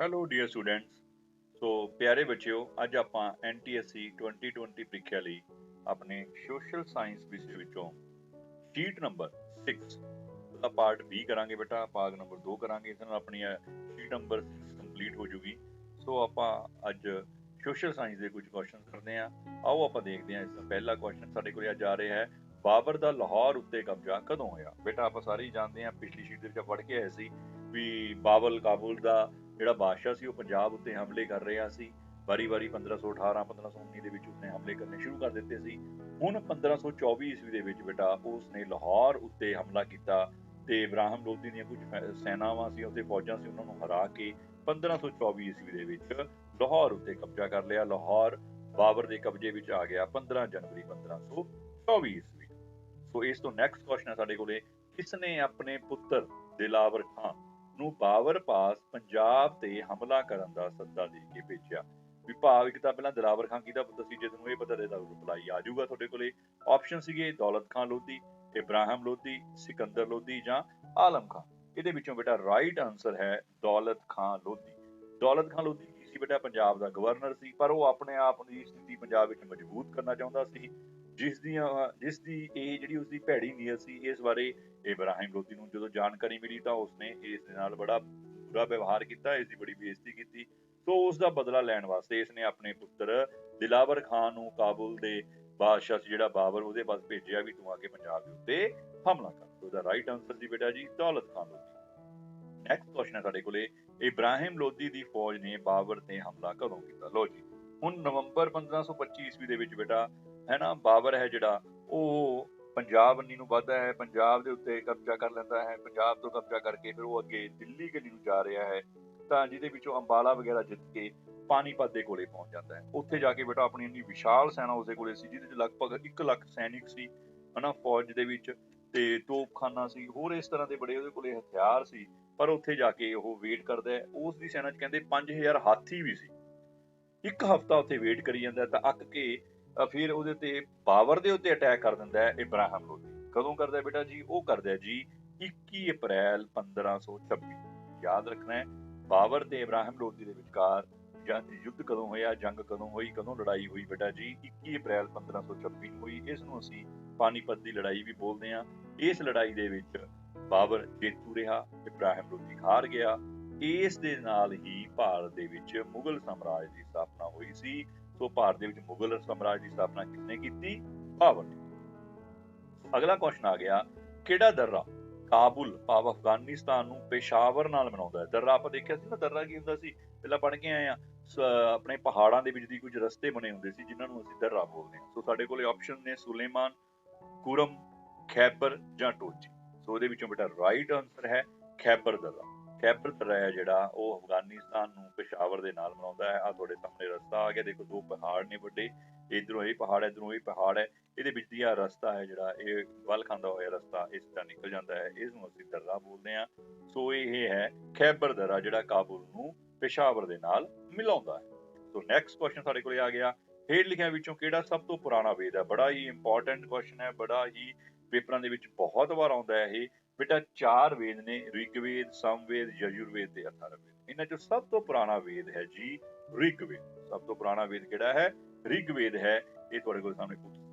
Hello dear students. ਸੋ ਪਿਆਰੇ ਬੱਚਿਓ, ਅੱਜ ਆਪਾਂ NTSC 2020 ਪ੍ਰੀਖਿਆ ਲਈ ਆਪਣੇ ਸੋਸ਼ਲ ਸਾਇੰਸ ਵਿਸ਼ੇ ਵਿੱਚੋਂ ਸ਼ੀਟ ਨੰਬਰ 6 ਦਾ ਪਾਰਟ B ਕਰਾਂਗੇ ਬੇਟਾ। ਭਾਗ ਨੰਬਰ 2 ਕਰਾਂਗੇ। ਇਸ ਨਾਲ ਆਪਣੀ ਸ਼ੀਟ ਨੰਬਰ 6 ਕੰਪਲੀਟ ਹੋ ਜੂਗੀ। ਸੋ ਆਪਾਂ ਅੱਜ ਸੋਸ਼ਲ ਸਾਇੰਸ ਦੇ ਕੁਝ ਕੁਐਸਚਨ ਕਰਦੇ ਹਾਂ। ਆਓ ਆਪਾਂ ਦੇਖਦੇ ਹਾਂ। ਇਸ ਦਾ ਪਹਿਲਾ ਕੁਐਸਚਨ ਸਾਡੇ ਕੋਲ ਅੱਜ ਆ ਰਿਹਾ ਹੈ, ਬਾਬਰ ਦਾ ਲਾਹੌਰ ਉੱਤੇ ਕਬਜ਼ਾ ਕਦੋਂ ਹੋਇਆ? ਬੇਟਾ ਆਪਾਂ ਸਾਰੇ ਹੀ ਜਾਣਦੇ ਹਾਂ, ਪਿਛਲੀ ਸ਼ੀਟ ਦੇ ਵਿੱਚ ਪੜ੍ਹ ਕੇ ਆਏ ਸੀ ਵੀ ਬਾਬਲ ਕਾਬੁਲ ਦਾ ਜਿਹੜਾ ਬਾਦਸ਼ਾਹ ਸੀ ਉਹ ਪੰਜਾਬ ਉੱਤੇ ਹਮਲੇ ਕਰ ਰਿਹਾ ਸੀ। ਵਾਰੀ-ਵਾਰੀ 1518 1519 ਦੇ ਵਿੱਚ ਉਸਨੇ ਹਮਲੇ ਕਰਨੇ ਸ਼ੁਰੂ ਕਰ ਦਿੱਤੇ ਸੀ। ਹੁਣ 1524 ਈਸਵੀ ਦੇ ਵਿੱਚ ਬੇਟਾ ਉਸਨੇ ਲਾਹੌਰ ਉੱਤੇ ਹਮਲਾ ਕੀਤਾ ਤੇ ਇਬਰਾਹਿਮ ਲੋਧੀ ਦੀਆਂ ਕੁਝ ਸੈਨਾਵਾਂ ਸੀ, ਉੱਥੇ ਫੌਜਾਂ ਸੀ, ਉਹਨਾਂ ਨੂੰ ਹਰਾ ਕੇ 1524 ਈਸਵੀ ਦੇ ਵਿੱਚ ਲਾਹੌਰ ਉੱਤੇ ਕਬਜ਼ਾ ਕਰ ਲਿਆ। ਲਾਹੌਰ ਬਾਬਰ ਦੇ ਕਬਜ਼ੇ ਵਿੱਚ ਆ ਗਿਆ 15 ਜਨਵਰੀ 1524 ਈਸਵੀ। ਸੋ ਇਸ ਤੋਂ ਨੈਕਸਟ ਕੁਐਸਚਨ ਹੈ ਸਾਡੇ ਕੋਲੇ, ਕਿਸਨੇ ਆਪਣੇ ਪੁੱਤਰ ਦਿਲਾਵਰ ਖਾਂ ਨੂੰ ਬਾਬਰ ਪਾਸ ਪੰਜਾਬ ਤੇ ਹਮਲਾ ਕਰਨ ਦਾ ਸੱਦਾ ਦੇ ਕੇ ਭੇਜਿਆ? ਵਿਭਾਗ ਇੱਕ ਤਾਂ ਪਹਿਲਾਂ ਦਿਲਾਵਰ ਖਾਂ ਕਿਹਦਾ ਪੁੱਤਰ ਸੀ, ਜੇ ਤੁਹਾਨੂੰ ਇਹ ਪਤਾ ਤਾਂ ਰਿਪਲਾਈ ਆ ਜਾਊਗਾ ਤੁਹਾਡੇ ਕੋਲੇ। ਆਪਸ਼ਨ ਸੀਗੇ ਦੌਲਤ ਖਾਂ ਲੋਧੀ, ਇਬਰਾਹਿਮ ਲੋਧੀ, ਸਿਕੰਦਰ ਲੋਧੀ ਜਾਂ ਆਲਮ ਖਾਂ। ਇਹਦੇ ਵਿੱਚੋਂ ਬੇਟਾ ਰਾਈਟ ਆਨਸਰ ਹੈ ਦੌਲਤ ਖਾਂ ਲੋਧੀ। ਦੌਲਤ ਖਾਂ ਲੋਧੀ ਕੀ ਸੀ ਬੇਟਾ? ਪੰਜਾਬ ਦਾ ਗਵਰਨਰ ਸੀ, ਪਰ ਉਹ ਆਪਣੇ ਆਪ ਦੀ ਸਥਿਤੀ ਪੰਜਾਬ ਵਿੱਚ ਮਜ਼ਬੂਤ ਕਰਨਾ ਚਾਹੁੰਦਾ ਸੀ। ਜਿਸ ਦੀ ਇਹ ਜਿਹੜੀ ਉਸਦੀ ਭੈੜੀ ਨੀਅਤ ਸੀ, ਇਸ ਬਾਰੇ ਇਬਰਾਹਿਮ ਲੋਧੀ ਨੂੰ ਜਦੋਂ ਜਾਣਕਾਰੀ ਮਿਲੀ ਤਾਂ ਉਸਨੇ ਇਸ ਦੇ ਨਾਲ ਬੜਾ ਬੁਰਾ ਵਿਵਹਾਰ ਕੀਤਾ, ਇਸ ਦੀ ਬੜੀ ਬੇਇੱਜ਼ਤੀ ਕੀਤੀ। ਸੋ ਉਸ ਦਾ ਬਦਲਾ ਲੈਣ ਵਾਸਤੇ ਇਸਨੇ ਆਪਣੇ ਪੁੱਤਰ ਦਿਲਾਵਰ ਖਾਨ ਨੂੰ ਕਾਬੁਲ ਦੇ ਬਾਦਸ਼ਾਹ ਸੀ ਜਿਹੜਾ ਬਾਬਰ, ਉਹਦੇ ਪਾਸ ਭੇਜਿਆ ਵੀ ਤੂੰ ਆ ਕੇ ਪੰਜਾਬ ਦੇ ਉੱਤੇ ਹਮਲਾ ਕਰ। ਉਹਦਾ ਰਾਈਟ ਆਨਸਰ ਸੀ ਬੇਟਾ ਜੀ ਦੌਲਤ ਖਾਨ ਲੋਧੀ। ਨੈਕਸਟ ਕੁਐਸਚਨ ਹੈ ਸਾਡੇ ਕੋਲੇ, ਇਬਰਾਹਿਮ ਲੋਧੀ ਦੀ ਫੌਜ ਨੇ ਬਾਬਰ ਤੇ ਹਮਲਾ ਕਦੋਂ ਕੀਤਾ? ਲੋ ਜੀ, ਹੁਣ ਨਵੰਬਰ 1525 ਈਸਵੀ ਦੇ ਵਿੱਚ ਬੇਟਾ ਹੈ ਨਾ, ਬਾਬਰ ਹੈ ਜਿਹੜਾ ਉਹ ਪੰਜਾਬ ਬੰਨੀ ਨੂੰ ਵੱਧਦਾ ਹੈ, ਪੰਜਾਬ ਦੇ ਉੱਤੇ ਕਬਜ਼ਾ ਕਰ ਲੈਂਦਾ ਹੈ। ਪੰਜਾਬ ਤੋਂ ਕਬਜ਼ਾ ਕਰਕੇ ਫਿਰ ਉਹ ਅੱਗੇ ਦਿੱਲੀ ਕੰਨੀ ਨੂੰ ਜਾ ਰਿਹਾ ਹੈ, ਤਾਂ ਜਿਹਦੇ ਵਿੱਚੋਂ ਅੰਬਾਲਾ ਵਗੈਰਾ ਜਿੱਤ ਕੇ ਪਾਣੀਪਤ ਦੇ ਕੋਲੇ ਪਹੁੰਚ ਜਾਂਦਾ ਹੈ। ਉੱਥੇ ਜਾ ਕੇ ਬੇਟਾ ਆਪਣੀ ਇੰਨੀ ਵਿਸ਼ਾਲ ਸੈਨਾ ਉਸਦੇ ਕੋਲੇ ਸੀ, ਜਿਹਦੇ ਚ ਲਗਭਗ 1 ਲੱਖ ਸੈਨਿਕ ਸੀ ਹਨਾ ਫੌਜ ਦੇ ਵਿੱਚ, ਤੇ ਤੋਪਖਾਨਾ ਸੀ, ਹੋਰ ਇਸ ਤਰ੍ਹਾਂ ਦੇ ਬੜੇ ਉਹਦੇ ਕੋਲੇ ਹਥਿਆਰ ਸੀ। ਪਰ ਉੱਥੇ ਜਾ ਕੇ ਉਹ ਵੇਟ ਕਰਦਾ ਹੈ। ਉਸ ਦੀ ਸੈਨਾ ਚ ਕਹਿੰਦੇ 5000 ਹਾਥੀ ਵੀ ਸੀ। 1 ਹਫ਼ਤਾ ਉੱਥੇ ਵੇਟ ਕਰੀ ਜਾਂਦਾ ਤਾਂ ਅੱਕ ਕੇ ਫਿਰ ਉਹਦੇ ਤੇ ਬਾਬਰ ਦੇ ਉੱਤੇ ਅਟੈਕ ਕਰ ਦਿੰਦਾ ਹੈ ਇਬਰਾਹਿਮ ਲੋਧੀ। ਕਦੋਂ ਕਰਦਾ ਬੇਟਾ ਜੀ? ਉਹ ਕਰਦਾ ਜੀ 21 ਅਪ੍ਰੈਲ 1526। ਯਾਦ ਰੱਖਣਾ ਹੈ, ਬਾਬਰ ਤੇ ਇਬਰਾਹਿਮ ਲੋਧੀ ਦੇ ਵਿਚਕਾਰ ਯੁੱਧ ਕਦੋਂ ਹੋਇਆ, ਜੰਗ ਕਦੋਂ ਹੋਈ, ਕਦੋਂ ਲੜਾਈ ਹੋਈ ਬੇਟਾ ਜੀ? 21 ਅਪ੍ਰੈਲ 1526 ਨੂੰ ਹੋਈ। ਇਸ ਨੂੰ ਅਸੀਂ ਪਾਣੀਪਤ ਦੀ ਲੜਾਈ ਵੀ ਬੋਲਦੇ ਹਾਂ। ਇਸ ਲੜਾਈ ਦੇ ਵਿੱਚ ਬਾਬਰ ਜੇਤੂ ਰਿਹਾ, ਇਬਰਾਹਿਮ ਲੋਧੀ ਹਾਰ ਗਿਆ। ਇਸ ਦੇ ਨਾਲ ਹੀ ਭਾਰਤ ਦੇ ਵਿੱਚ ਮੁਗਲ ਸਾਮਰਾਜ ਦੀ ਸਥਾਪਨਾ ਹੋਈ ਸੀ। ਸੋ ਭਾਰਤ ਦੇ ਵਿੱਚ ਮੁਗਲ ਸਾਮਰਾਜ ਦੀ ਸਥਾਪਨਾ ਕਿਸਨੇ ਕੀਤੀ? ਬਾਬਰ ਨੇ। ਅਗਲਾ ਕੁਐਸਚਨ ਆ ਗਿਆ, ਕਿਹੜਾ ਦर्रा ਕਾਬੁਲ ਭਾਵ ਅਫਗਾਨਿਸਤਾਨ ਨੂੰ ਪੇਸ਼ਾਵਰ ਨਾਲ ਮਿਲਾਉਂਦਾ ਹੈ? ਦर्रा ਆਪਾਂ ਦੇਖਿਆ ਸੀ ਨਾ, ਦर्रा ਕੀ ਹੁੰਦਾ ਸੀ, ਪਹਿਲਾਂ ਪੜ੍ਹ ਕੇ ਆਏ ਆ। ਆਪਣੇ ਪਹਾੜਾਂ ਦੇ ਵਿੱਚ ਦੀ ਕੁਝ ਰਸਤੇ ਬਣੇ ਹੁੰਦੇ ਸੀ ਜਿਨ੍ਹਾਂ ਨੂੰ ਅਸੀਂ ਦर्रा ਬੋਲਦੇ ਹਾਂ। ਸੋ ਸਾਡੇ ਕੋਲੇ ਆਪਸ਼ਨ ਨੇ ਸੁਲੇਮਾਨ, ਕੁਰਮ, ਖੈਬਰ ਜਾਂ ਟੋਚੀ। ਸੋ ਉਹਦੇ ਵਿੱਚੋਂ ਬੇਟਾ ਰਾਈਟ ਆਨਸਰ ਹੈ ਖੈਬਰ ਦर्रा। ਖੈਬਰ ਦर्रा ਹੈ ਜਿਹੜਾ ਉਹ ਅਫਗਾਨਿਸਤਾਨ ਨੂੰ ਪੇਸ਼ਾਵਰ ਦੇ ਨਾਲ ਮਿਲਾਉਂਦਾ ਹੈ। ਆ ਤੁਹਾਡੇ ਸਾਹਮਣੇ ਰਸਤਾ ਆ ਗਿਆ, ਦੇਖੋ 2 ਪਹਾੜ ਨੇ ਵੱਡੇ, ਇਧਰੋਂ ਇਹ ਪਹਾੜ ਹੈ, ਇਧਰੋਂ ਇਹ ਪਹਾੜ ਹੈ। ਇਹਦੇ ਵਿੱਚ ਦੀ ਆ ਰਸਤਾ ਹੈ ਜਿਹੜਾ ਇਹ ਵੱਲ ਖਾਂਦਾ ਹੋਇਆ ਰਸਤਾ ਇਸ ਦਾ ਨਿਕਲ ਜਾਂਦਾ ਹੈ, ਇਸ ਨੂੰ ਅਸੀਂ ਦर्रा ਬੋਲਦੇ ਹਾਂ। ਸੋ ਇਹ ਹੈ ਖੈਬਰ ਦर्रा ਜਿਹੜਾ ਕਾਬੁਲ ਨੂੰ ਪੇਸ਼ਾਵਰ ਦੇ ਨਾਲ ਮਿਲਾਉਂਦਾ ਹੈ। ਸੋ ਨੈਕਸਟ ਕੁਐਸਚਨ ਸਾਡੇ ਕੋਲੇ ਆ ਗਿਆ, ਹੇਠ ਲਿਖਿਆਂ ਵਿੱਚੋਂ ਕਿਹੜਾ ਸਭ ਤੋਂ ਪੁਰਾਣਾ ਵੇਦ ਹੈ? ਬੜਾ ਹੀ ਇੰਪੋਰਟੈਂਟ ਕੁਐਸਚਨ ਹੈ, ਬੜਾ ਹੀ ਪੇਪਰਾਂ ਦੇ ਵਿੱਚ ਬਹੁਤ ਵਾਰ ਆਉਂਦਾ ਹੈ ਇਹ ਬੇਟਾ। 4 ਵੇਦ ਨੇ, ਰਿਗਵੇਦ, ਸਮਵੇਦ, ਯਜੁਰਵੇਦ ਤੇ ਅਥਰਵਵੇਦ। ਇਹਨਾਂ ਚੋਂ ਸਭ ਤੋਂ ਪੁਰਾਣਾ ਵੇਦ ਹੈ ਜੀ ਰਿਗਵੇਦ। ਸਭ ਤੋਂ ਪੁਰਾਣਾ ਵੇਦ ਕਿਹੜਾ ਹੈ? ਰਿਗਵੇਦ ਹੈ। ਇਹ ਤੁਹਾਡੇ ਕੋਲ ਸਾਹਮਣੇ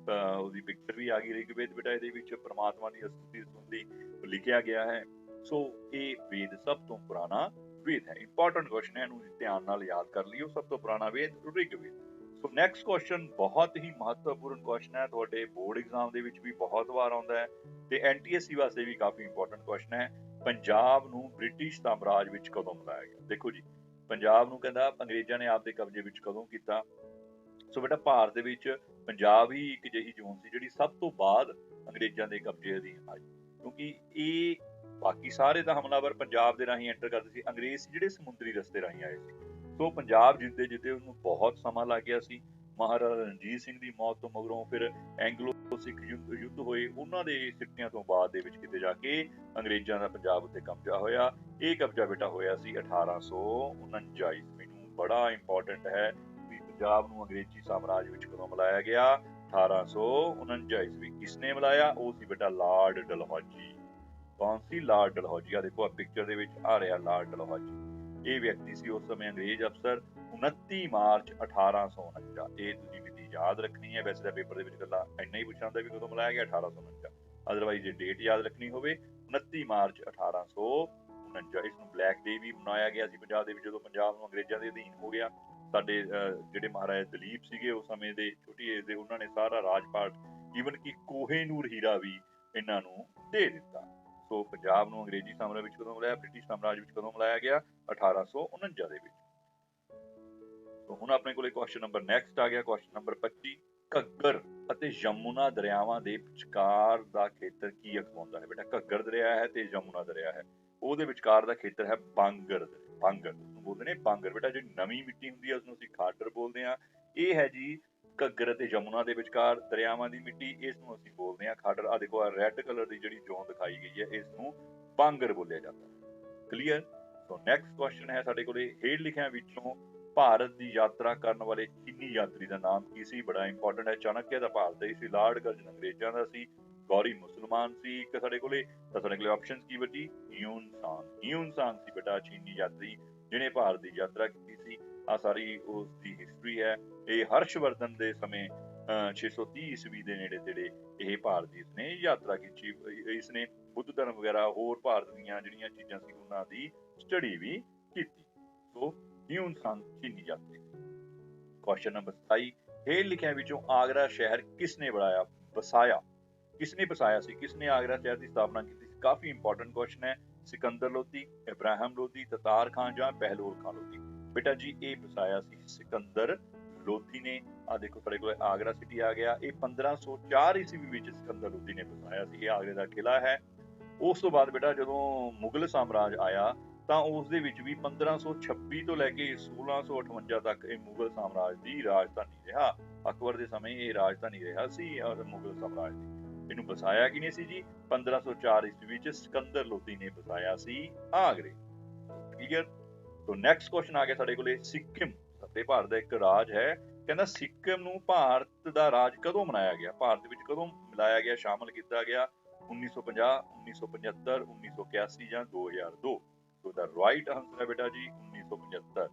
ਉਹਦੀ ਪਿਕਚਰ ਵੀ ਆ ਗਈ ਰਿਗਵੇਦ ਬੇਟਾ। ਇਹਦੇ ਵਿੱਚ ਪ੍ਰਮਾਤਮਾ ਦੀ ਅਸਤੁਤੀ ਸੰਬੰਧੀ ਲਿਖਿਆ ਗਿਆ ਹੈ। ਸੋ ਇਹ ਵੇਦ ਸਭ ਤੋਂ ਪੁਰਾਣਾ ਵੇਦ ਹੈ। ਇੰਪੋਰਟੈਂਟ ਕੁਐਸਚਨ ਹੈ, ਇਹਨੂੰ ਧਿਆਨ ਨਾਲ ਯਾਦ ਕਰ ਲਿਓ। ਸਭ ਤੋਂ ਪੁਰਾਣਾ ਵੇਦ ਰਿਗਵੇਦ। ਸੋ ਨੈਕਸਟ ਕੁਐਸਚਨ ਬਹੁਤ ਹੀ ਮਹੱਤਵਪੂਰਨ ਕੁਐਸਚਨ ਹੈ, ਤੁਹਾਡੇ ਬੋਰਡ ਐਗਜ਼ਾਮ ਦੇ ਵਿੱਚ ਵੀ ਬਹੁਤ ਵਾਰ ਆਉਂਦਾ ਹੈ ਤੇ NTSC ਵਾਸਤੇ ਵੀ ਕਾਫੀ ਇੰਪੋਰਟੈਂਟ ਕੁਐਸਚਨ ਹੈ। ਪੰਜਾਬ ਨੂੰ ਬ੍ਰਿਟਿਸ਼ ਸਾਮਰਾਜ ਵਿੱਚ ਕਦੋਂ ਮਿਲਾਇਆ ਗਿਆ? ਦੇਖੋ ਜੀ, ਪੰਜਾਬ ਨੂੰ ਕਹਿੰਦਾ ਅੰਗਰੇਜ਼ਾਂ ਨੇ ਆਪਦੇ ਕਬਜ਼ੇ ਵਿੱਚ ਕਦੋਂ ਕੀਤਾ? ਸੋ ਬੇਟਾ ਭਾਰਤ ਦੇ ਵਿੱਚ ਪੰਜਾਬ ਹੀ ਇੱਕ ਅਜਿਹੀ ਜ਼ੋਨ ਸੀ ਜਿਹੜੀ ਸਭ ਤੋਂ ਬਾਅਦ ਅੰਗਰੇਜ਼ਾਂ ਦੇ ਕਬਜ਼ੇ ਅਧੀਨ ਆਈ, ਕਿਉਂਕਿ ਇਹ ਬਾਕੀ ਸਾਰੇ ਤਾਂ ਹਮਲਾਵਰ ਪੰਜਾਬ ਦੇ ਰਾਹੀਂ ਐਂਟਰ ਕਰਦੇ ਸੀ, ਅੰਗਰੇਜ਼ ਸੀ ਜਿਹੜੇ ਸਮੁੰਦਰੀ ਰਸਤੇ ਰਾਹੀਂ ਆਏ ਸੀ। ਸੋ ਪੰਜਾਬ ਜਿੱਤੇ ਜਿੱਤੇ ਉਹਨੂੰ ਬਹੁਤ ਸਮਾਂ ਲੱਗ ਗਿਆ ਸੀ। ਮਹਾਰਾਜਾ ਰਣਜੀਤ ਸਿੰਘ ਦੀ ਮੌਤ ਤੋਂ ਮਗਰੋਂ ਫਿਰ ਐਂਗਲੋ ਸਿੱਖ ਯੁੱਧ ਹੋਏ, ਉਹਨਾਂ ਦੇ ਸਿੱਟਿਆਂ ਤੋਂ ਬਾਅਦ ਦੇ ਵਿੱਚ ਕਿਤੇ ਜਾ ਕੇ ਅੰਗਰੇਜ਼ਾਂ ਦਾ ਪੰਜਾਬ ਉੱਤੇ ਕਬਜ਼ਾ ਹੋਇਆ। ਇਹ ਕਬਜ਼ਾ ਬੇਟਾ ਹੋਇਆ ਸੀ 1849 ਈਸਵੀ ਨੂੰ। ਬੜਾ ਇੰਪੋਰਟੈਂਟ ਹੈ ਵੀ ਪੰਜਾਬ ਨੂੰ ਅੰਗਰੇਜ਼ੀ ਸਾਮਰਾਜ ਵਿੱਚ ਕਦੋਂ ਮਿਲਾਇਆ ਗਿਆ? 1849 ਈਸਵੀ। ਕਿਸਨੇ ਮਿਲਾਇਆ? ਉਹ ਸੀ ਬੇਟਾ ਲਾਰਡ ਡਲਹੌਜੀ। ਕੌਣ ਸੀ? ਲਾਰਡ ਡਲਹੌਜੀ। ਆ ਦੇਖੋ ਆ ਪਿਕਚਰ ਦੇ ਵਿੱਚ ਆ ਰਿਹਾ ਲਾਰਡ ਡਲਹੌਜੀ। ਇਹ ਵਿਅਕਤੀ ਸੀ ਉਸ ਸਮੇਂ ਅੰਗਰੇਜ਼ ਅਫਸਰ 29 ਮਾਰਚ 1849। ਇਹ ਤੁਸੀਂ ਮਿਤੀ ਯਾਦ ਰੱਖਣੀ ਹੈ। ਵੈਸੇ ਤਾਂ ਪੇਪਰ ਦੇ ਵਿੱਚ ਗੱਲਾਂ ਇੰਨਾ ਹੀ ਪੁੱਛਣਾ ਹੁੰਦਾ ਵੀ ਕਦੋਂ ਮਿਲਾਇਆ ਗਿਆ, 1849। ਅਦਰਵਾਈਜ਼ ਜੇ ਡੇਟ ਯਾਦ ਰੱਖਣੀ ਹੋਵੇ 29 ਮਾਰਚ 1849। ਇਸ ਨੂੰ ਬਲੈਕ ਡੇ ਵੀ ਮਨਾਇਆ ਗਿਆ ਸੀ ਪੰਜਾਬ ਦੇ ਵਿੱਚ, ਜਦੋਂ ਪੰਜਾਬ ਨੂੰ ਅੰਗਰੇਜ਼ਾਂ ਦੇ ਅਧੀਨ ਹੋ ਗਿਆ। ਸਾਡੇ ਜਿਹੜੇ ਮਹਾਰਾਜਾ ਦਲੀਪ ਸੀਗੇ ਉਸ ਸਮੇਂ ਦੇ, ਛੋਟੀ ਏਜ ਦੇ, ਉਹਨਾਂ ਨੇ ਸਾਰਾ ਰਾਜਪਾਟ ਈਵਨ ਕਿ ਕੋਹੇਨੂਰ ਹੀਰਾ ਵੀ ਇਹਨਾਂ ਨੂੰ ਦੇ ਦਿੱਤਾ। ਸੋ ਪੰਜਾਬ ਨੂੰ ਅੰਗਰੇਜ਼ੀ ਸਾਮਰਾਜ ਵਿੱਚ ਕਦੋਂ ਮਿਲਾਇਆ, ਬ੍ਰਿਟਿਸ਼ ਸਾਮਰਾਜ ਵਿੱਚ ਕਦੋਂ ਮਿਲਾਇਆ ਗਿਆ, 1849 ਦੇ ਵਿੱਚ। ਹੁਣ ਆਪਣੇ ਕੋਲੇ ਕੁਐਸਚਨ ਨੰਬਰ ਨੈਕਸਟ ਆ ਗਿਆ, ਕੁਐਸਚਨ ਨੰਬਰ 25। ਘੱਗਰ ਅਤੇ ਯਮੁਨਾ ਦਰਿਆਵਾਂ ਦੇ ਵਿਚਕਾਰ ਦਾ ਖੇਤਰ ਕੀ ਅਖਵਾਉਂਦਾ ਹੈ? ਬੇਟਾ ਘੱਗਰ ਦਰਿਆ ਹੈ ਤੇ ਯਮੁਨਾ ਦਰਿਆ ਹੈ, ਉਹਦੇ ਵਿਚਕਾਰ ਦਾ ਖੇਤਰ ਹੈ ਬਾਂਗਰ। ਬਾਂਗਰ ਨੂੰ ਬੋਲਦੇ ਨੇ ਬਾਂਗਰ। ਬੇਟਾ ਜਿਹੜੀ ਨਵੀਂ ਮਿੱਟੀ ਹੁੰਦੀ ਹੈ ਉਸਨੂੰ ਅਸੀਂ ਖਾਡਰ ਬੋਲਦੇ ਹਾਂ। ਇਹ ਹੈ ਜੀ ਘੱਗਰ ਅਤੇ ਯਮੁਨਾ ਦੇ ਵਿਚਕਾਰ ਦਰਿਆਵਾਂ ਦੀ ਮਿੱਟੀ, ਇਸ ਨੂੰ ਅਸੀਂ ਬੋਲਦੇ ਹਾਂ ਖਾਡਰ। ਆ ਦੇਖੋ, ਆ ਰੈੱਡ ਕਲਰ ਦੀ ਜਿਹੜੀ ਜ਼ੋਨ ਦਿਖਾਈ ਗਈ ਹੈ, ਇਸ ਨੂੰ ਬਾਂਗਰ ਬੋਲਿਆ ਜਾਂਦਾ ਹੈ। ਕਲੀਅਰ? ਸੋ ਨੈਕਸਟ ਕੁਐਸਚਨ ਹੈ ਸਾਡੇ ਕੋਲੇ, ਹੇਠ ਲਿਖਿਆਂ ਵਿੱਚੋਂ ਭਾਰਤ ਦੀ ਯਾਤਰਾ ਕਰਨ ਵਾਲੇ ਚੀਨੀ ਯਾਤਰੀ ਦਾ ਨਾਮ ਕੀ ਸੀ? ਬੜਾ ਇੰਪੋਰਟੈਂਟ ਹੈ। ਚਾਣਕਿਆ ਦਾ ਭਾਰਤ ਦਾ ਹੀ ਸੀ, ਲਾਰਡ ਕਰਜ਼ਨ ਅੰਗਰੇਜ਼ਾਂ ਦਾ ਸੀ, ਗੌਰੀ ਮੁਸਲਮਾਨ ਸੀ ਇੱਕ ਸਾਡੇ ਕੋਲੇ। ਤਾਂ ਸਾਡੇ ਕੋਲੇ ਆਪਸ਼ਨ ਕੀ ਬਚੀ? ਹਿਊਨ ਸਾਂਗ। ਹਿਊਨ ਸਾਂਗ ਸੀ ਬੇਟਾ ਚੀਨੀ ਯਾਤਰੀ ਜਿਹਨੇ ਭਾਰਤ ਦੀ ਯਾਤਰਾ ਕੀਤੀ ਸੀ। ਆ ਸਾਰੀ ਉਸ ਦੀ ਹਿਸਟਰੀ ਹੈ। ਇਹ ਹਰਸ਼ਵਰਧਨ ਦੇ ਸਮੇਂ 630 ਈਸਵੀ ਦੇ ਨੇੜੇ ਤੇੜੇ ਇਹ ਭਾਰਤ ਦੀ ਇਸਨੇ ਯਾਤਰਾ ਕੀਤੀ। ਇਸਨੇ ਬੁੱਧ ਧਰਮ ਵਗੈਰਾ ਹੋਰ ਭਾਰਤ ਦੀਆਂ ਜਿਹੜੀਆਂ ਚੀਜ਼ਾਂ ਸੀ ਉਹਨਾਂ ਦੀ ਸਟੱਡੀ ਵੀ ਕੀਤੀ। ਸੋ ਹਿਊਨ ਸਾਂਗ ਚੀਨੀ ਯਾਤਰੀ। Question number 27। ਹੇਠ ਲਿਖਿਆਂ ਵਿੱਚੋਂ ਆਗਰਾ ਸ਼ਹਿਰ ਕਿਸਨੇ ਵਸਾਇਆ? ਕਿਸਨੇ ਵਸਾਇਆ ਸੀ? ਕਿਸਨੇ ਆਗਰਾ ਸ਼ਹਿਰ ਦੀ ਸਥਾਪਨਾ ਕੀਤੀ ਸੀ? ਕਾਫੀ ਇੰਪੋਰਟੈਂਟ ਕੁਐਸਚਨ ਹੈ। ਸਿਕੰਦਰ ਲੋਧੀ, ਇਬਰਾਹਿਮ ਲੋਧੀ, ਤਤਾਰ ਖਾਨ ਜਾਂ ਬਹਿਲੋਲ ਖਾਨ ਲੋਧੀ? ਬੇਟਾ ਜੀ ਇਹ ਵਸਾਇਆ ਸੀ ਸਿਕੰਦਰ ਲੋਧੀ ਨੇ। ਆ ਦੇਖੋ ਸਾਡੇ ਕੋਲ ਆਗਰਾ ਸਿਟੀ ਆ ਗਿਆ। ਇਹ 1504 ਈਸਵੀ ਵਿੱਚ ਸਿਕੰਦਰ ਲੋਧੀ ਨੇ ਵਸਾਇਆ ਸੀ। ਇਹ ਆਗਰੇ ਦਾ ਕਿਲਾ ਹੈ। ਉਸ ਤੋਂ ਬਾਅਦ ਬੇਟਾ ਜਦੋਂ ਮੁਗਲ ਸਾਮਰਾਜ ਆਇਆ ਤਾਂ ਉਸ ਦੇ ਵਿੱਚ ਵੀ 1526 ਤੋਂ ਲੈ ਕੇ 1658 ਤੱਕ ਇਹ ਮੁਗਲ ਸਾਮਰਾਜ ਦੀ ਰਾਜਧਾਨੀ ਰਿਹਾ। ਅਕਬਰ ਦੇ ਸਮੇਂ ਇਹ ਰਾਜਧਾਨੀ ਰਿਹਾ ਸੀ ਮੁਗਲ ਸਾਮਰਾਜ ਦੀ। ਇਹਨੂੰ ਵਸਾਇਆ ਕਿਨੇ ਸੀ ਜੀ? 1504 ਈਸਵੀ ਵਿੱਚ ਸਿਕੰਦਰ ਲੋਧੀ ਨੇ ਵਸਾਇਆ ਸੀ ਆਗਰੇ। ਕਲੀਅਰ? ਤੋ ਨੈਕਸਟ ਕੁਐਸਚਨ ਆ ਗਿਆ ਸਾਡੇ ਕੋਲੇ, ਸਿੱਕਿਮ ਅਤੇ ਭਾਰਤ ਦਾ ਇੱਕ ਰਾਜ ਹੈ। ਕਹਿੰਦਾ ਸਿੱਕਿਮ ਨੂੰ ਭਾਰਤ ਦਾ ਰਾਜ ਕਦੋਂ ਬਣਾਇਆ ਗਿਆ? ਭਾਰਤ ਵਿੱਚ ਕਦੋਂ ਮਿਲਾਇਆ ਗਿਆ, ਸ਼ਾਮਲ ਕੀਤਾ ਗਿਆ? 1950, 1975, 1981 ਜਾਂ 2002? ਸੋ ਦਾ ਰਾਈਟ ਆਨਸਰ ਹੈ ਬੇਟਾ ਜੀ 1975।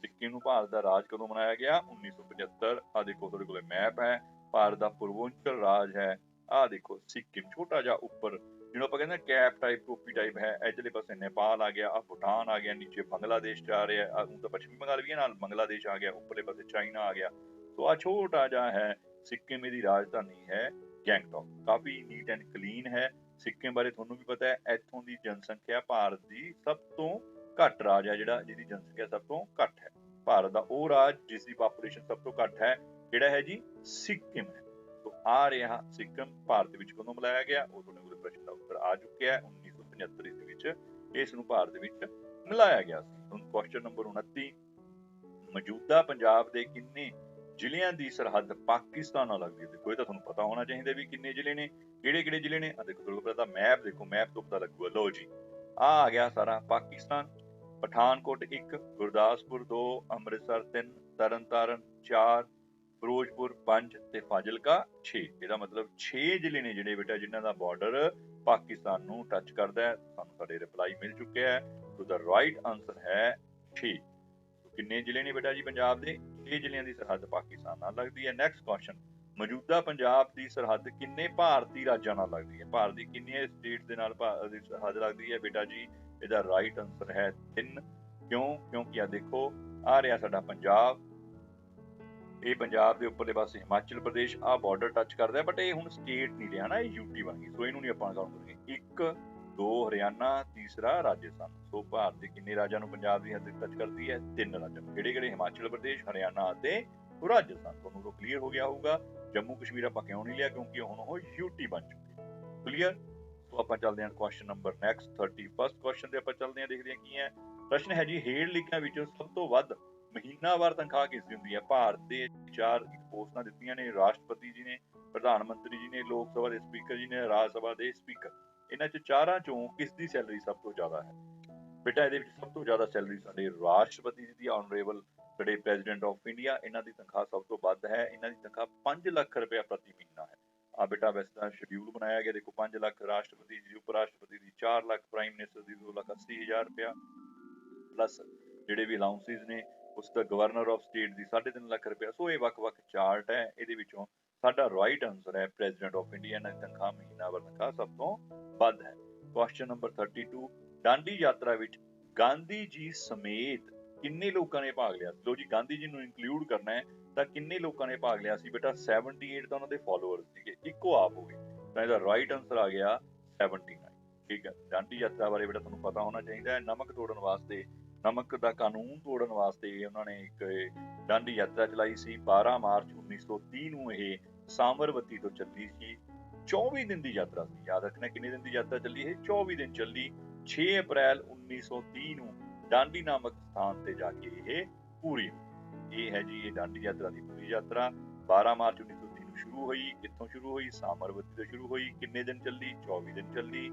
ਸਿੱਕਿਮ ਨੂੰ ਭਾਰਤ ਦਾ ਰਾਜ ਕਦੋਂ ਬਣਾਇਆ ਗਿਆ? 1975। ਆ ਦੇਖੋ ਤੁਹਾਡੇ ਕੋਲੇ ਮੈਪ ਹੈ। ਭਾਰਤ ਦਾ ਪੂਰਵੋਤਰ ਰਾਜ ਹੈ। ਆ ਦੇਖੋ ਸਿੱਕਿਮ ਛੋਟਾ ਜਿਹਾ ਉੱਪਰ, ਜਿਹਨੂੰ ਆਪਾਂ ਕਹਿੰਦੇ ਕੈਪ ਟਾਈਪ, ਟੋਪੀ ਟਾਈਪ ਹੈ। ਇੱਧਰਲੇ ਪਾਸੇ ਨੇਪਾਲ ਆ ਗਿਆ, ਆ ਭੂਟਾਨ ਆ ਗਿਆ, ਨੀਚੇ ਬੰਗਲਾਦੇਸ਼ ਜਾ ਰਿਹਾ। ਹੁਣ ਤਾਂ ਪੱਛਮੀ ਬੰਗਾਲ ਵੀ ਹੈ, ਨਾਲ ਬੰਗਲਾਦੇਸ਼ ਆ ਗਿਆ, ਉੱਪਰਲੇ ਪਾਸੇ ਚਾਈਨਾ ਆ ਗਿਆ। ਸੋ ਆ ਛੋਟਾ ਜਿਹਾ ਹੈ ਸਿੱਕਿਮ। ਇਹਦੀ ਰਾਜਧਾਨੀ ਹੈ ਗੈਂਗਟੌਕ। ਕਾਫੀ ਨੀਟ ਐਂਡ ਕਲੀਨ ਹੈ। ਸਿੱਕਿਮ ਬਾਰੇ ਤੁਹਾਨੂੰ ਵੀ ਪਤਾ ਹੈ, ਇੱਥੋਂ ਦੀ ਜਨਸੰਖਿਆ ਭਾਰਤ ਦੀ ਸਭ ਤੋਂ ਘੱਟ ਰਾਜ ਹੈ, ਜਿਹੜਾ ਜਿਹਦੀ ਜਨਸੰਖਿਆ ਸਭ ਤੋਂ ਘੱਟ ਹੈ। ਭਾਰਤ ਦਾ ਉਹ ਰਾਜ ਜਿਸ ਦੀ ਪਾਪੂਲੇਸ਼ਨ ਸਭ ਤੋਂ ਘੱਟ ਹੈ ਕਿਹੜਾ ਹੈ ਜੀ? ਸਿੱਕਿਮ ਹੈ। ਸੋ ਆ ਰਿਹਾ ਸਿੱਕਿਮ ਭਾਰਤ ਵਿੱਚ ਕਦੋਂ ਮਿਲਾਇਆ ਗਿਆ? ਉਹ ਤੁਹਾਡੇ ਕੋਲ ਪ੍ਰਸ਼ਨ ਦਾ ਉੱਤਰ ਆ ਚੁੱਕਿਆ ਹੈ 1975 ਈਸਵੀ ਵਿੱਚ ਇਸ ਨੂੰ ਭਾਰਤ ਵਿੱਚ ਮਿਲਾਇਆ ਗਿਆ ਸੀ। ਹੁਣ ਕੁਐਸਚਨ ਨੰਬਰ 29। ਮੌਜੂਦਾ ਪੰਜਾਬ ਦੇ ਕਿੰਨੇ ਜ਼ਿਲ੍ਹਿਆਂ ਦੀ ਸਰਹੱਦ ਪਾਕਿਸਤਾਨ ਨਾਲ ਲੱਗਦੀ ਹੈ? ਦੇਖੋ ਇਹ ਤਾਂ ਤੁਹਾਨੂੰ ਪਤਾ ਹੋਣਾ ਚਾਹੀਦਾ ਵੀ ਕਿੰਨੇ ਜ਼ਿਲ੍ਹੇ ਨੇ, ਕਿਹੜੇ ਕਿਹੜੇ ਜ਼ਿਲ੍ਹੇ ਨੇ। ਆ ਦੇਖੋ ਤੁਹਾਡੇ ਕੋਲ ਤਾਂ ਮੈਪ ਦੇਖੋ, ਮੈਪ ਤੋਂ ਪਤਾ ਲੱਗੂਗਾ। ਲਓ ਜੀ ਆ ਗਿਆ ਸਾਰਾ ਪਾਕਿਸਤਾਨ। ਪਠਾਨਕੋਟ 1, ਗੁਰਦਾਸਪੁਰ 2, ਅੰਮ੍ਰਿਤਸਰ 3, ਤਰਨਤਾਰਨ 4, ਫਿਰੋਜ਼ਪੁਰ 5 ਤੇ ਫਾਜ਼ਿਲਕਾ 6। ਇਹਦਾ ਮਤਲਬ 6 ਜ਼ਿਲ੍ਹੇ ਨੇ ਜਿਹੜੇ ਬੇਟਾ ਜਿਨ੍ਹਾਂ ਦਾ ਬਾਰਡਰ ਪਾਕਿਸਤਾਨ ਨੂੰ ਟੱਚ ਕਰਦਾ ਹੈ। ਸਾਨੂੰ ਸਾਡੇ ਰਿਪਲਾਈ ਮਿਲ ਚੁੱਕਿਆ ਹੈ। ਸੋ ਦਾ ਰਾਈਟ ਆਨਸਰ ਹੈ 6। ਕਿੰਨੇ ਜ਼ਿਲ੍ਹੇ ਨੇ ਬੇਟਾ ਜੀ ਪੰਜਾਬ ਦੇ? 6 ਜ਼ਿਲ੍ਹਿਆਂ ਦੀ ਸਰਹੱਦ ਪਾਕਿਸਤਾਨ ਨਾਲ ਲੱਗਦੀ ਹੈ। ਨੈਕਸਟ ਕੁਐਸਚਨ, ਮੌਜੂਦਾ ਪੰਜਾਬ ਦੀ ਸਰਹੱਦ ਕਿੰਨੇ ਭਾਰਤੀ ਰਾਜਾਂ ਨਾਲ ਲੱਗਦੀ ਹੈ? ਭਾਰਤ ਦੀ ਕਿੰਨੀਆਂ ਸਟੇਟ ਦੇ ਨਾਲ ਸਰਹੱਦ ਲੱਗਦੀ ਹੈ ਬੇਟਾ ਜੀ? ਇਹਦਾ ਰਾਈਟ ਆਨਸਰ ਹੈ 3। ਕਿਉਂ? ਕਿਉਂਕਿ ਆ ਦੇਖੋ ਆ ਰਿਹਾ ਸਾਡਾ ਪੰਜਾਬ, ਇਹ ਪੰਜਾਬ ਦੇ ਉੱਪਰਲੇ ਪਾਸੇ ਹਿਮਾਚਲ ਪ੍ਰਦੇਸ਼ ਆ ਬਾਰਡਰ ਟੱਚ ਕਰਦਾ, ਬਟ ਇਹ ਹੁਣ ਸਟੇਟ ਨਹੀਂ ਰਿਹਾ ਨਾ, ਇਹ ਯੂਟੀ ਬਣ ਗਈ। ਸੋ ਇਹਨੂੰ ਨਹੀਂ ਆਪਾਂ ਕਾਊਂਟ ਕਰਾਂਗੇ। 1, 2 ਹਰਿਆਣਾ, ਤੀਸਰਾ ਰਾਜਸਥਾਨ। ਸੋ ਭਾਰਤ ਦੇ ਕਿੰਨੇ ਰਾਜਾਂ ਨੂੰ ਪੰਜਾਬ ਦੀ ਹੱਦ ਟੱਚ ਕਰਦੀ ਹੈ? 3 ਰਾਜਾਂ ਨੂੰ। ਕਿਹੜੇ ਕਿਹੜੇ? ਹਿਮਾਚਲ ਪ੍ਰਦੇਸ਼, ਹਰਿਆਣਾ ਅਤੇ ਰਾਜਸਥਾਨ। ਤੁਹਾਨੂੰ ਉਹ ਕਲੀਅਰ ਹੋ ਗਿਆ ਹੋਊਗਾ। ਜੰਮੂ ਕਸ਼ਮੀਰ ਆਪਾਂ ਕਿਉਂ ਨਹੀਂ ਲਿਆ? ਕਿਉਂਕਿ ਹੁਣ ਉਹ ਯੂਟੀ ਬਣ ਚੁੱਕੀ ਹੈ। ਕਲੀਅਰ? ਸੋ ਆਪਾਂ ਚੱਲਦੇ ਹਾਂ question number next 31st question ਤੇ ਆਪਾਂ ਚੱਲਦੇ ਹਾਂ, ਦੇਖਦੇ ਹਾਂ ਕੀ ਹੈ। ਪ੍ਰਸ਼ਨ ਹੈ ਜੀ, ਹੇਠ ਲਿਖਿਆਂ ਵਿੱਚੋਂ ਸਭ ਤੋਂ ਵੱਧ ਮਹੀਨਾਵਾਰ ਤਨਖਾਹ ਕਿਸ ਦੀ ਹੁੰਦੀ ਹੈ? ਭਾਰਤ ਦੇ 4 ਪੋਸਟਾਂ ਦਿੱਤੀਆਂ ਨੇ, ਰਾਸ਼ਟਰਪਤੀ ਜੀ ਨੇ, ਪ੍ਰਧਾਨ ਮੰਤਰੀ ਜੀ ਨੇ, ਲੋਕ ਸਭਾ ਦੇ ਸਪੀਕਰ ਜੀ ਨੇ, ਰਾਜ ਸਭਾ ਦੇ ਸਪੀਕਰ। ਇਹਨਾਂ ਚ ਚਾਰਾਂ ਚੋਂ ਕਿਸ ਦੀ ਸੈਲਰੀ ਸਭ ਤੋਂ ਜ਼ਿਆਦਾ ਹੈ? ਬੇਟਾ ਇਹਦੇ ਵਿੱਚ ਸਭ ਤੋਂ ਜ਼ਿਆਦਾ ਸੈਲਰੀ ਸਾਡੇ ਰਾਸ਼ਟਰਪਤੀ ਜੀ ਦੀ, ਆਨਰੇਬਲ ਸਾਡੇ ਪ੍ਰੈਜ਼ੀਡੈਂਟ ਆਫ ਇੰਡੀਆ, ਇਹਨਾਂ ਦੀ ਤਨਖਾਹ ਸਭ ਤੋਂ ਵੱਧ ਹੈ। ਇਹਨਾਂ ਦੀ ਤਨਖਾਹ 5 ਲੱਖ ਰੁਪਇਆ ਪ੍ਰਤੀ ਮਹੀਨਾ ਹੈ। ਆ ਬੇਟਾ ਵੈਸੇ ਤਾਂ ਸ਼ਡਿਊਲ ਬਣਾਇਆ ਗਿਆ, ਦੇਖੋ 5 ਲੱਖ ਰਾਸ਼ਟਰਪਤੀ ਜੀ, ਉਪ ਰਾਸ਼ਟਰਪਤੀ ਦੀ 4 ਲੱਖ, ਪ੍ਰਾਈਮ ਮਿਨਿਸਟਰ ਦੀ 2,80,000 ਰੁਪਇਆ, ਪਲੱਸ ਜਿਹੜੇ ਵੀ ਅਲਾਉਂਸਿਸ ਨੇ ਉਸ ਦਾ ਗਵਰਨਰ ਆਫ ਸਟੇਟ ਦੀ 3.5 ਲੱਖ ਰੁਪਇਆ। ਸੋ ਇਹ ਵੱਖ-ਵੱਖ ਚਾਰਟ ਹੈ, ਇਹਦੇ ਵਿੱਚੋਂ ਸਾਡਾ ਰਾਈਟ ਆਨਸਰ ਹੈ ਪ੍ਰੈਜ਼ੀਡੈਂਟ ਆਫ ਇੰਡੀਆ। ਇਹਨਾਂ ਦੀ ਤਨਖਾਹ ਮਹੀਨਾਵਾਰ ਤਨਖਾਹ ਸਭ ਤੋਂ ਵੱਧ ਹੈ। ਕੁਐਸਚਨ ਨੰਬਰ 32, ਡਾਂਡੀ ਯਾਤਰਾ ਵਿੱਚ ਗਾਂਧੀ ਜੀ ਸਮੇਤ ਕਿੰਨੇ ਲੋਕਾਂ ਨੇ ਭਾਗ ਲਿਆ? ਲੋ ਜੀ, ਗਾਂਧੀ ਜੀ ਨੂੰ ਇਨਕਲੂਡ ਕਰਨਾ ਹੈ ਤਾਂ ਕਿੰਨੇ ਲੋਕਾਂ ਨੇ ਭਾਗ ਲਿਆ ਸੀ ਬੇਟਾ? 78 ਤਾਂ ਉਹਨਾਂ ਦੇ ਫਾਲੋਅਰਸ ਸੀਗੇ, ਇੱਕੋ ਆਪ ਹੋ ਗਏ, ਤਾਂ ਇਹਦਾ ਰਾਈਟ ਆਨਸਰ ਆ ਗਿਆ 79। ਠੀਕ ਹੈ, ਡਾਂਡੀ ਯਾਤਰਾ ਬਾਰੇ ਬੇਟਾ ਤੁਹਾਨੂੰ ਪਤਾ ਹੋਣਾ ਚਾਹੀਦਾ ਹੈ। ਨਮਕ ਤੋੜਨ ਵਾਸਤੇ, ਨਮਕ ਦਾ ਕਾਨੂੰਨ ਤੋੜਨ ਵਾਸਤੇ ਉਹਨਾਂ ਨੇ ਇੱਕ ਡਾਂਡੀ ਯਾਤਰਾ ਚਲਾਈ ਸੀ। 12 ਮਾਰਚ 1930 ਨੂੰ ਇਹ ਸਾਮਰਵਤੀ ਤੋਂ ਚੱਲੀ ਸੀ। 24 ਦਿਨ ਦੀ ਯਾਤਰਾ ਸੀ, ਯਾਦ ਰੱਖਣਾ ਕਿੰਨੇ ਦਿਨ ਦੀ ਯਾਤਰਾ ਚੱਲੀ? ਇਹ 24 ਦਿਨ ਚੱਲੀ। 6 ਅਪ੍ਰੈਲ 1930 ਨੂੰ ਡਾਂਡੀ ਨਾਮਕ ਸਥਾਨ ਤੇ ਜਾ ਕੇ ਇਹ ਪੂਰੀ ਹੋਈ। ਇਹ ਹੈ ਜੀ ਇਹ ਡਾਂਡੀ ਯਾਤਰਾ ਦੀ ਪੂਰੀ ਯਾਤਰਾ। 12 ਮਾਰਚ 1930 ਨੂੰ ਸ਼ੁਰੂ ਹੋਈ। ਕਿੱਥੋਂ ਸ਼ੁਰੂ ਹੋਈ? ਸਾਮਰਵਤੀ ਤੋਂ ਸ਼ੁਰੂ ਹੋਈ। ਕਿੰਨੇ ਦਿਨ ਚੱਲੀ? 24 ਦਿਨ ਚੱਲੀ।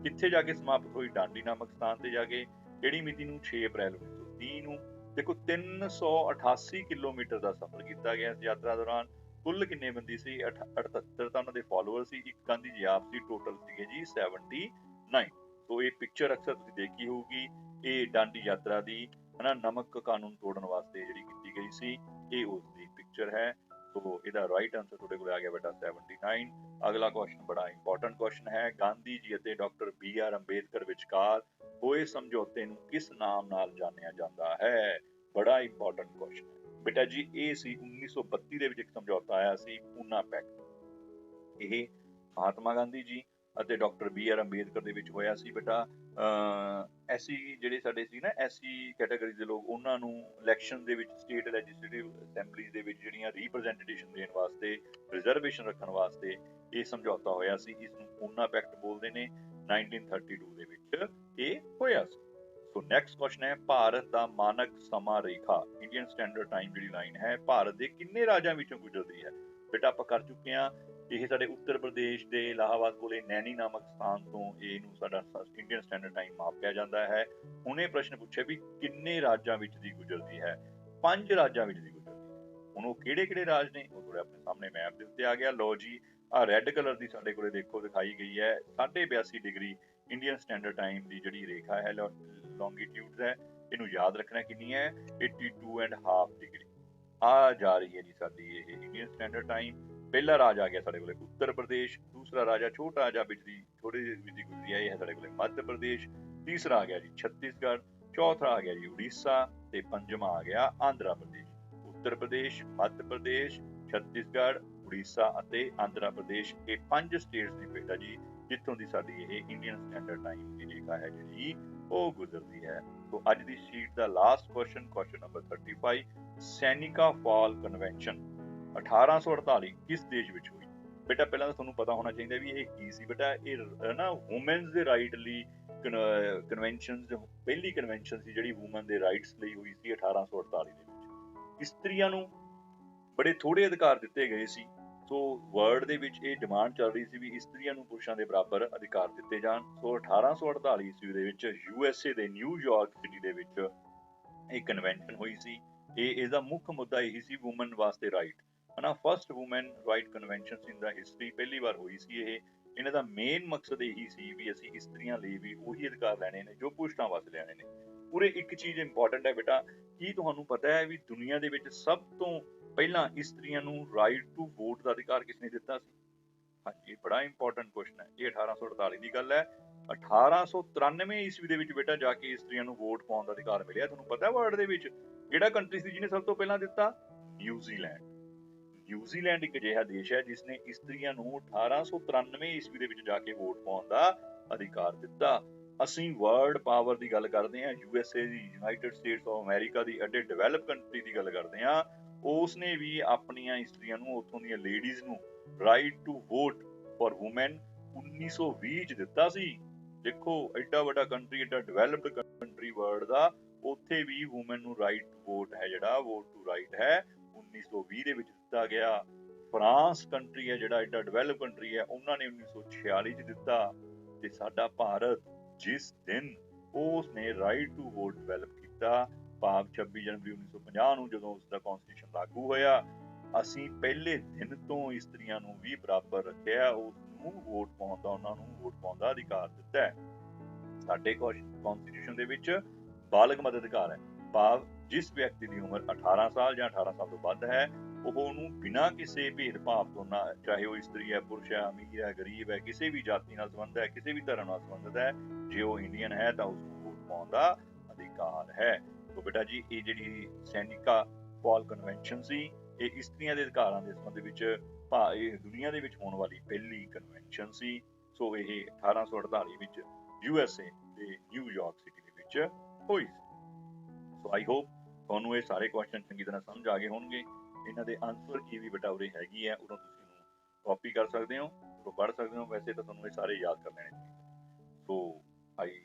ਕਿੱਥੇ ਜਾ ਕੇ ਸਮਾਪਤ ਹੋਈ? ਡਾਂਡੀ ਨਾਮਕ ਸਥਾਨ ਤੇ ਜਾ ਕੇ। ਕਿਹੜੀ ਮਿਤੀ ਨੂੰ? 6 ਅਪ੍ਰੈਲ 1930 ਨੂੰ। ਦੇਖੋ 388 ਕਿਲੋਮੀਟਰ ਦਾ ਸਫ਼ਰ ਕੀਤਾ ਗਿਆ ਇਸ ਯਾਤਰਾ ਦੌਰਾਨ। ਕੁੱਲ ਕਿੰਨੇ ਬੰਦੀ ਸੀ? 78 ਤਾਂ ਉਹਨਾਂ ਦੇ ਫਾਲੋਅਰ ਸੀ, ਇੱਕ ਗਾਂਧੀ ਜੀ ਆਪ ਸੀ। ਟੋਟਲ ਸੀਗੇ ਜੀ 79। ਸੋ ਇਹ ਪਿਕਚਰ ਅਕਸਰ ਤੁਸੀਂ ਦੇਖੀ ਹੋਊਗੀ, ਇਹ ਡਾਂਡੀ ਯਾਤਰਾ ਦੀ ਹਨਾ ਨਮਕ ਕਾਨੂੰਨ ਤੋੜਨ ਵਾਸਤੇ ਜਿਹੜੀ ਕੀਤੀ ਗਈ ਸੀ, ਇਹ ਉਸ ਦੀ ਪਿਕਚਰ ਹੈ। ਸੋ ਇਹਦਾ ਰਾਈਟ ਆਨਸਰ ਤੁਹਾਡੇ ਕੋਲ ਆ ਗਿਆ ਬੇਟਾ 79। ਅਗਲਾ ਕੁਐਸਚਨ ਬੜਾ ਇੰਪੋਰਟੈਂਟ ਕੁਐਸਚਨ ਹੈ। ਗਾਂਧੀ ਜੀ ਅਤੇ ਡਾਕਟਰ BR ਅੰਬੇਦਕਰ ਵਿਚਕਾਰ ਹੋਏ ਸਮਝੌਤੇ ਨੂੰ ਕਿਸ ਨਾਮ ਨਾਲ ਜਾਣਿਆ ਜਾਂਦਾ ਹੈ? ਬੜਾ ਇੰਪੋਰਟੈਂਟ ਕੁਐਸਚਨ ਹੈ ਬੇਟਾ ਜੀ। ਇਹ ਸੀ 1932 ਦੇ ਵਿੱਚ ਇੱਕ ਸਮਝੌਤਾ ਆਇਆ ਸੀ, ਪੂਨਾ ਪੈਕਟ। ਇਹ ਮਹਾਤਮਾ ਗਾਂਧੀ ਜੀ ਅਤੇ ਡਾਕਟਰ BR ਅੰਬੇਦਕਰ ਦੇ ਵਿੱਚ ਹੋਇਆ ਸੀ ਬੇਟਾ। ਐਸੀ ਜਿਹੜੇ ਸਾਡੇ ਸੀ ਨਾ ਐਸੀ ਕੈਟਾਗਰੀ ਦੇ ਲੋਕ, ਉਹਨਾਂ ਨੂੰ ਇਲੈਕਸ਼ਨ ਦੇ ਵਿੱਚ ਸਟੇਟ ਲੈਜਿਸਲੇਟਿਵ ਅਸੈਂਬਲੀਜ਼ ਦੇ ਵਿੱਚ ਜਿਹੜੀਆਂ ਰਿਪਰੈਜ਼ੈਂਟੇਸ਼ਨ ਦੇਣ ਵਾਸਤੇ, ਰਿਜ਼ਰਵੇਸ਼ਨ ਰੱਖਣ ਵਾਸਤੇ ਇਹ ਸਮਝੌਤਾ ਹੋਇਆ ਸੀ। ਇਸ ਨੂੰ ਪੂਨਾ ਪੈਕਟ ਬੋਲਦੇ ਨੇ। 1932 ਦੇ ਵਿੱਚ ਇਹ ਹੋਇਆ ਸੀ। ਸੋ ਨੈਕਸਟ ਕੁਐਸਚਨ ਹੈ, ਭਾਰਤ ਦਾ ਮਾਨਕ ਸਮਾਂ ਰੇਖਾ ਇੰਡੀਅਨ ਸਟੈਂਡਰਡ ਟਾਈਮ ਜਿਹੜੀ ਲਾਈਨ ਹੈ, ਭਾਰਤ ਦੇ ਕਿੰਨੇ ਰਾਜਾਂ ਵਿੱਚੋਂ ਗੁਜ਼ਰਦੀ ਹੈ? ਬੇਟਾ ਆਪਾਂ ਕਰ ਚੁੱਕੇ ਹਾਂ। ਇਹ ਸਾਡੇ ਉੱਤਰ ਪ੍ਰਦੇਸ਼ ਦੇ ਇਲਾਹਾਬਾਦ ਕੋਲੇ ਨੈਣੀ ਨਾਮਕ ਸਥਾਨ ਤੋਂ ਇਹਨੂੰ ਸਾਡਾ ਇੰਡੀਅਨ ਸਟੈਂਡਰਡ ਟਾਈਮ ਮਾਪਿਆ ਜਾਂਦਾ ਹੈ। ਹੁਣ ਇਹ ਪ੍ਰਸ਼ਨ ਪੁੱਛਿਆ ਵੀ ਕਿੰਨੇ ਰਾਜਾਂ ਵਿੱਚ ਦੀ ਗੁਜ਼ਰਦੀ ਹੈ? 5 ਰਾਜਾਂ ਵਿੱਚ ਦੀ ਗੁਜ਼ਰਦੀ ਹੈ। ਹੁਣ ਉਹ ਕਿਹੜੇ ਰਾਜ ਨੇ? ਉਹ ਤੁਹਾਡੇ ਆਪਣੇ ਸਾਹਮਣੇ ਮੈਪ ਦੇ ਉੱਤੇ ਆ ਗਿਆ। ਲੋ ਜੀ, ਆਹ ਰੈੱਡ ਕਲਰ ਦੀ ਸਾਡੇ ਕੋਲੇ ਦੇਖੋ ਦਿਖਾਈ ਗਈ ਹੈ 82.5 ਡਿਗਰੀ ਇੰਡੀਅਨ ਸਟੈਂਡਰਡ ਟਾਈਮ ਦੀ ਜਿਹੜੀ ਰੇਖਾ ਹੈ, ਲੌਂਗੀਟਿਊਡ ਹੈ। ਇਹਨੂੰ ਯਾਦ ਰੱਖਣਾ ਕਿੰਨੀ ਹੈ? 82.5 ਡਿਗਰੀ ਆ ਜਾ ਰਹੀ ਹੈ ਜੀ ਸਾਡੀ ਇਹ ਇੰਡੀਅਨ ਸਟੈਂਡਰਡ ਟਾਈਮ। ਪਹਿਲਾ ਰਾਜ ਆ ਗਿਆ ਸਾਡੇ ਕੋਲੇ ਉੱਤਰ ਪ੍ਰਦੇਸ਼। ਦੂਸਰਾ ਰਾਜਾ ਛੋਟਾ ਜਿਹਾ ਬਿਜਲੀ ਥੋੜੀ ਜਿਹੀ ਬਿਜਲੀ ਗੁਜ਼ਰੀ ਹੈ, ਇਹ ਹੈ ਸਾਡੇ ਕੋਲੇ ਮੱਧ ਪ੍ਰਦੇਸ਼। ਤੀਸਰਾ ਆ ਗਿਆ ਜੀ ਛੱਤੀਸਗੜ੍ਹ। ਚੌਥਾ ਆ ਗਿਆ ਜੀ ਉੜੀਸਾ ਤੇ ਪੰਜਵਾਂ ਆ ਗਿਆ ਆਂਧਰਾ ਪ੍ਰਦੇਸ਼। ਉੱਤਰ ਪ੍ਰਦੇਸ਼, ਮੱਧ ਪ੍ਰਦੇਸ਼, ਛੱਤੀਸਗੜ੍ਹ, ਉੜੀਸਾ ਅਤੇ ਆਂਧਰਾ ਪ੍ਰਦੇਸ਼, ਇਹ 5 ਸਟੇਟਸ ਨੇ ਬੇਟਾ ਜੀ ਜਿੱਥੋਂ ਦੀ ਸਾਡੀ ਇਹ ਇੰਡੀਅਨ ਸਟੈਂਡਰਡ ਟਾਈਮ ਦੀ ਰੇਖਾ ਹੈ ਜਿਹੜੀ ਉਹ ਗੁਜ਼ਰਦੀ ਹੈ। ਸੋ ਅੱਜ ਦੀ ਸ਼ੀਟ ਦਾ last question, question number 35, Seneca fall convention 1848 ਕਿਸ ਦੇਸ਼ ਵਿੱਚ ਹੋਈ? ਬੇਟਾ ਪਹਿਲਾਂ ਤਾਂ ਤੁਹਾਨੂੰ ਪਤਾ ਹੋਣਾ ਚਾਹੀਦਾ ਵੀ ਇਹ ਕੀ ਸੀ ਬੇਟਾ। ਇਹ ਨਾ ਵੂਮਨਸ ਦੇ ਰਾਈਟ ਲਈ ਕਨਵੈਨਸ਼ਨ, ਪਹਿਲੀ ਕਨਵੈਨਸ਼ਨ ਸੀ ਜਿਹੜੀ ਵੂਮਨ ਦੇ ਰਾਈਟਸ ਲਈ ਹੋਈ ਸੀ 1848 ਦੇ ਵਿੱਚ। ਇਸਤਰੀਆਂ ਨੂੰ ਬੜੇ ਥੋੜੇ ਅਧਿਕਾਰ ਦਿੱਤੇ ਗਏ ਸੀ। ਸੋ ਵਰਲਡ ਦੇ ਵਿੱਚ ਇਹ ਡਿਮਾਂਡ ਚੱਲ ਰਹੀ ਸੀ ਵੀ ਇਸਤਰੀਆਂ ਨੂੰ ਪੁਰਸ਼ਾਂ ਦੇ ਬਰਾਬਰ ਅਧਿਕਾਰ ਦਿੱਤੇ ਜਾਣ। ਸੋ 1848 ਈਸਵੀ ਦੇ ਵਿੱਚ USA ਦੇ ਨਿਊਯਾਰਕ ਸਿਟੀ ਦੇ ਵਿੱਚ ਇਹ ਕਨਵੈਨਸ਼ਨ ਹੋਈ ਸੀ। ਇਸ ਦਾ ਮੁੱਖ ਮੁੱਦਾ ਇਹੀ ਸੀ, ਵੂਮਨ ਵਾਸਤੇ ਰਾਈਟ ਹਨਾ। ਫਸਟ ਵੂਮਨ ਰਾਈਟ ਕਨਵੈਨਸ਼ਨ ਇਨ ਦਾ ਹਿਸਟਰੀ, ਪਹਿਲੀ ਵਾਰ ਹੋਈ ਸੀ ਇਹ। ਇਹਨਾਂ ਦਾ ਮੇਨ ਮਕਸਦ ਇਹੀ ਸੀ ਵੀ ਅਸੀਂ ਇਸਤਰੀਆਂ ਲਈ ਵੀ ਉਹੀ ਅਧਿਕਾਰ ਲੈਣੇ ਨੇ ਜੋ ਪੁਰਸ਼ਾਂ ਵਾਸਤੇ ਲੈਣੇ ਨੇ। ਪੂਰੇ ਇੱਕ ਚੀਜ਼ ਇੰਪੋਰਟੈਂਟ ਹੈ ਬੇਟਾ, ਕੀ ਤੁਹਾਨੂੰ ਪਤਾ ਹੈ ਵੀ ਦੁਨੀਆ ਦੇ ਵਿੱਚ ਸਭ ਤੋਂ ਪਹਿਲਾਂ ਇਸਤਰੀਆਂ ਨੂੰ ਰਾਈਟ ਟੂ ਵੋਟ ਦਾ ਅਧਿਕਾਰ ਕਿਸਨੇ ਦਿੱਤਾ ਸੀ? ਹਾਂਜੀ, ਬੜਾ ਇੰਪੋਰਟੈਂਟ ਕੁਐਸਚਨ ਹੈ। ਇਹ 1848 ਦੀ ਗੱਲ ਹੈ। 1893 ਈਸਵੀ ਦੇ ਵਿੱਚ ਬੇਟਾ ਜਾ ਕੇ ਇਸਤਰੀਆਂ ਨੂੰ ਵੋਟ ਪਾਉਣ ਦਾ ਅਧਿਕਾਰ ਮਿਲਿਆ। ਤੁਹਾਨੂੰ ਪਤਾ ਵਰਲਡ ਦੇ ਵਿੱਚ ਕਿਹੜਾ ਕੰਟਰੀ ਸੀ ਜਿਹਨੇ ਸਭ ਤੋਂ ਪਹਿਲਾਂ ਦਿੱਤਾ? ਨਿਊਜ਼ੀਲੈਂਡ। ਨਿਊਜ਼ੀਲੈਂਡ ਇੱਕ ਅਜਿਹਾ ਦੇਸ਼ ਹੈ ਜਿਸਨੇ ਇਸਤਰੀਆਂ ਨੂੰ 1893 ਈਸਵੀ ਦੇ ਵਿੱਚ ਜਾ ਕੇ ਵੋਟ ਪਾਉਣ ਦਾ ਅਧਿਕਾਰ ਦਿੱਤਾ। ਅਸੀਂ ਵਰਲਡ ਪਾਵਰ ਦੀ ਗੱਲ ਕਰਦੇ ਹਾਂ, USA the, United States of America ਦੀ, ਅੱਡੇ ਡਿਵੈਲਪ ਕੰਟਰੀ ਦੀ ਗੱਲ ਕਰਦੇ ਹਾਂ, ਉਸਨੇ ਵੀ ਆਪਣੀਆਂ ਇਸਤਰੀਆਂ ਨੂੰ, ਉੱਥੋਂ ਦੀਆਂ ਲੇਡੀਜ਼ ਨੂੰ right to vote for women 1920 ਚ ਦਿੱਤਾ ਸੀ। ਦੇਖੋ ਐਡਾ ਵੱਡਾ ਕੰਟਰੀ, ਐਡਾ ਡਿਵੈਲਪਡ ਕੰਟਰੀ ਵਰਲਡ ਦਾ, ਉੱਥੇ ਵੀ ਵੂਮੈਨ ਨੂੰ ਰਾਈਟ ਟੂ ਵੋਟ ਹੈ ਜਿਹੜਾ, ਵੋਟ ਟੂ ਰਾਈਟ ਹੈ 1920 ਦੇ ਵਿੱਚ ਦਿੱਤਾ ਗਿਆ। ਫਰਾਂਸ ਕੰਟਰੀ ਹੈ ਜਿਹੜਾ ਐਡਾ ਡਿਵੈਲਪ ਕੰਟਰੀ ਹੈ, ਉਹਨਾਂ ਨੇ 1946 ਚ ਦਿੱਤਾ। ਤੇ ਸਾਡਾ ਭਾਰਤ ਜਿਸ ਦਿਨ ਉਸਨੇ ਰਾਈਟ ਟੂ ਵੋਟ ਡਿਵੈਲਪ ਕੀਤਾ, ਭਾਵ 26 ਜਨਵਰੀ 1950 ਨੂੰ ਜਦੋਂ ਉਸਦਾ ਕਨਸਟੀਟਿਊਸ਼ਨ ਲਾਗੂ ਹੋਇਆ, ਅਸੀਂ ਪਹਿਲੇ ਦਿਨ ਤੋਂ ਇਸਤਰੀਆਂ ਨੂੰ ਵੀ ਬਰਾਬਰ ਰੱਖਿਆ, ਉਸਨੂੰ ਵੋਟ ਪਾਉਣ ਦਾ, ਉਹਨਾਂ ਨੂੰ ਵੋਟ ਪਾਉਣ ਦਾ ਅਧਿਕਾਰ ਦਿੱਤਾ ਹੈ। ਸਾਡੇ ਕਨਸਟੀਟਿਊਸ਼ਨ ਦੇ ਵਿੱਚ ਬਾਲਗ ਮਤ ਅਧਿਕਾਰ ਹੈ। ਭਾਵ ਜਿਸ ਵਿਅਕਤੀ ਦੀ ਉਮਰ 18 ਸਾਲ ਜਾਂ 18 ਸਾਲ ਤੋਂ ਵੱਧ ਹੈ ਉਹ ਉਹਨੂੰ ਬਿਨਾਂ ਕਿਸੇ ਭੇਦਭਾਵ ਤੋਂ ਨਾ, ਚਾਹੇ ਉਹ ਇਸਤਰੀ ਹੈ, ਪੁਰਸ਼ ਹੈ, ਅਮੀਰ ਹੈ, ਗਰੀਬ ਹੈ, ਕਿਸੇ ਵੀ ਜਾਤੀ ਨਾਲ ਸੰਬੰਧ ਹੈ, ਕਿਸੇ ਵੀ ਧਰਮ ਨਾਲ ਸੰਬੰਧਿਤ ਹੈ, ਜੇ ਉਹ ਇੰਡੀਅਨ ਹੈ ਤਾਂ ਉਸਨੂੰ ਵੋਟ ਪਾਉਣ ਦਾ ਅਧਿਕਾਰ ਹੈ। ਤੋ ਬੇਟਾ ਜੀ ਇਹ ਜਿਹੜੀ ਸੈਨਿਕਾ ਫਾਲ ਕਨਵੈਨਸ਼ਨ ਸੀ ਇਹ ਇਸਤਰੀਆਂ ਦੇ ਅਧਿਕਾਰਾਂ ਦੇ ਸੰਬੰਧ ਵਿੱਚ ਇਹ ਦੁਨੀਆ ਦੇ ਵਿੱਚ ਹੋਣ ਵਾਲੀ ਪਹਿਲੀ ਕਨਵੈਨਸ਼ਨ ਸੀ। ਸੋ ਇਹ 1848 ਵਿੱਚ USA ਦੇ ਨਿਊਯਾਰਕ ਸਿਟੀ ਦੇ ਵਿੱਚ ਹੋਈ ਸੀ। ਸੋ ਆਈ ਹੋਪ ਤੁਹਾਨੂੰ ਇਹ ਸਾਰੇ ਕੁਐਸਚਨ ਚੰਗੀ ਤਰ੍ਹਾਂ ਸਮਝ ਆ ਗਏ ਹੋਣਗੇ। ਇਹਨਾਂ ਦੇ ਆਨਸਰ ਕੀ ਵੀ ਬੇਟਾ ਉਰੇ ਹੈਗੀ ਹੈ, ਉਦੋਂ ਤੁਸੀਂ ਇਹਨੂੰ ਕਾਪੀ ਕਰ ਸਕਦੇ ਹੋ, ਉਦੋਂ ਪੜ੍ਹ ਸਕਦੇ ਹੋ। ਵੈਸੇ ਤਾਂ ਤੁਹਾਨੂੰ ਇਹ ਸਾਰੇ ਯਾਦ ਕਰ ਲੈਣੇ ਚਾਹੀਦੇ। So I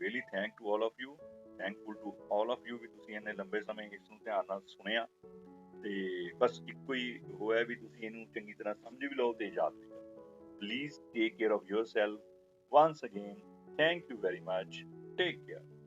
really thank to all of you, thankful to all of you ਵੀ ਤੁਸੀਂ ਇੰਨੇ ਲੰਬੇ ਸਮੇਂ ਇਸ ਨੂੰ ਧਿਆਨ ਨਾਲ ਸੁਣਿਆ। ਤੇ ਬਸ ਇੱਕੋ ਹੀ ਹੋਇਆ ਵੀ ਤੁਸੀਂ ਇਹਨੂੰ ਚੰਗੀ ਤਰ੍ਹਾਂ ਸਮਝ ਵੀ ਲਓ ਤੇ ਯਾਦ ਵੀ ਕਰੋ। Please take care of yourself. Once again, thank you very much. Take care.